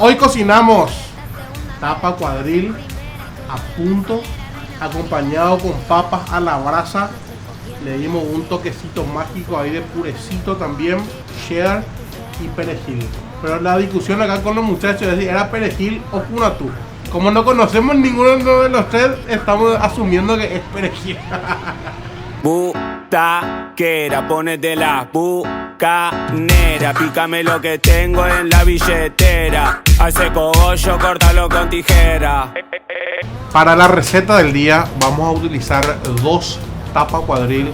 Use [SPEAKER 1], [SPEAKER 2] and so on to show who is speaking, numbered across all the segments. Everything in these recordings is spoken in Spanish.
[SPEAKER 1] Hoy cocinamos tapa cuadril a punto, acompañado con papas a la brasa. Le dimos un toquecito mágico ahí de purecito también, cheddar y perejil. Pero la discusión acá con los muchachos es si era perejil o punatú. Como no conocemos ninguno de los tres, estamos asumiendo que es perejil.
[SPEAKER 2] Butaquera, ponete la bucanera, pícame lo que tengo en la billetera. Hace cogollo, córtalo con tijera.
[SPEAKER 1] Para la receta del día vamos a utilizar dos tapas cuadril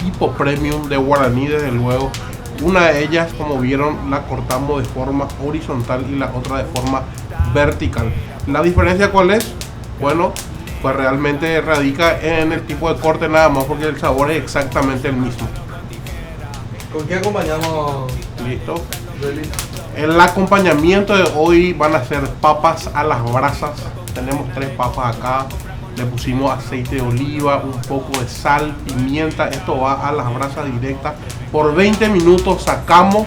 [SPEAKER 1] tipo premium de guaraní, desde luego. Una de ellas, como vieron, la cortamos de forma horizontal y la otra de forma vertical. ¿La diferencia cuál es? Bueno, pues realmente radica en el tipo de corte nada más, porque el sabor es exactamente el mismo.
[SPEAKER 3] ¿Con qué acompañamos?
[SPEAKER 1] ¿Listo? El acompañamiento de hoy van a ser papas a las brasas. Tenemos 3 papas acá. Le pusimos aceite de oliva, un poco de sal, pimienta. Esto va a las brasas directas. Por 20 minutos sacamos.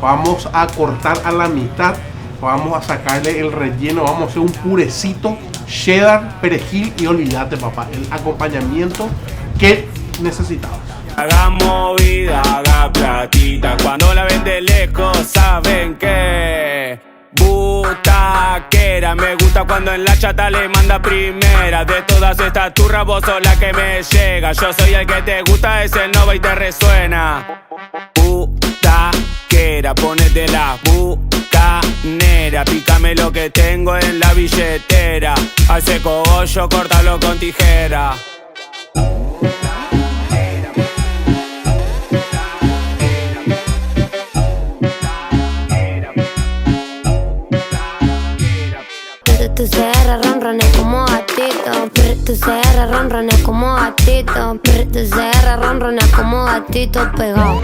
[SPEAKER 1] Vamos a cortar a la mitad. Vamos a sacarle el relleno. Vamos a hacer un purecito, cheddar, perejil y olvídate, papá, el acompañamiento que necesitabas.
[SPEAKER 2] Haga movida, haga platita. Cuando la ven de lejos saben que butaquera. Me gusta cuando en la chata le manda primera. De todas estas turras vos sos la que me llega. Yo soy el que te gusta, es el nova y te resuena. Butaquera, ponete la bucanera, pícame lo que tengo en la billetera. Hace cogollo, córtalo con tijera.
[SPEAKER 4] Tu CR ronrones como gatito, tu CR ronrones como gatito, tu CR ronrones como gatito pegado.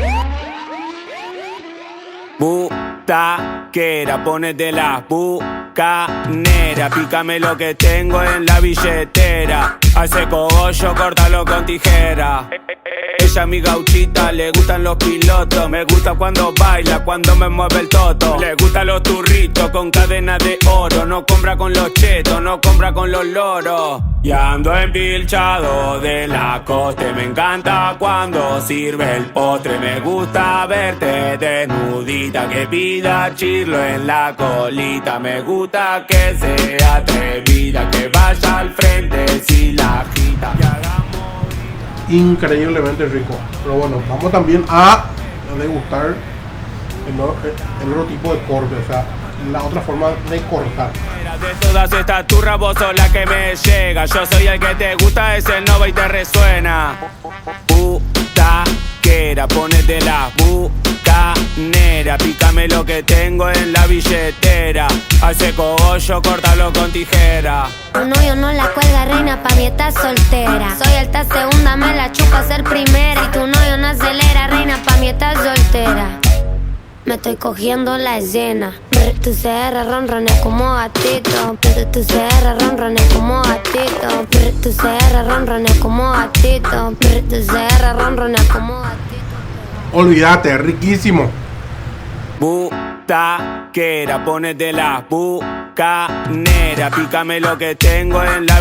[SPEAKER 2] Butaquera, ponete la bucanera, pícame lo que tengo en la billetera. Hace cogollo, córtalo con tijera. Ella mi gauchita, le gustan los pilotos. Me gusta cuando baila, cuando me mueve el toto. Le gustan los turritos con cadena de oro. No compra con los chetos, no compra con los loros. Y ando empilchado de la coste. Me encanta cuando sirve el postre. Me gusta verte desnudita, que pida chirlo en la colita. Me gusta que sea atrevida, que vaya al frente si la agita.
[SPEAKER 1] Increíblemente rico. Pero bueno, vamos también a degustar el otro tipo de corte, o sea, la otra forma de cortar.
[SPEAKER 2] De todas estas turras vos sos la que me llega. Yo soy el que te gusta, es el nova y te resuena. Butaquera, ponete la bucanera, pícame lo que tengo en la billetera. Hace cogollo, córtalo con tijera.
[SPEAKER 4] Tu novio no la cuelga, reina, pa' mí estás soltera. Soy alta segunda, me la chupa ser primera. Y tu novio no acelera, reina, pa' mí estás soltera. Me estoy cogiendo la escena. Tu CR ronrones como gatito, tu CR ronrones como gatito, tu CR ronrones como gatito, tu CR ronrones como gatito.
[SPEAKER 1] Olvídate, riquísimo.
[SPEAKER 2] Butaquera, ponete la bucanera, pícame lo que tengo en la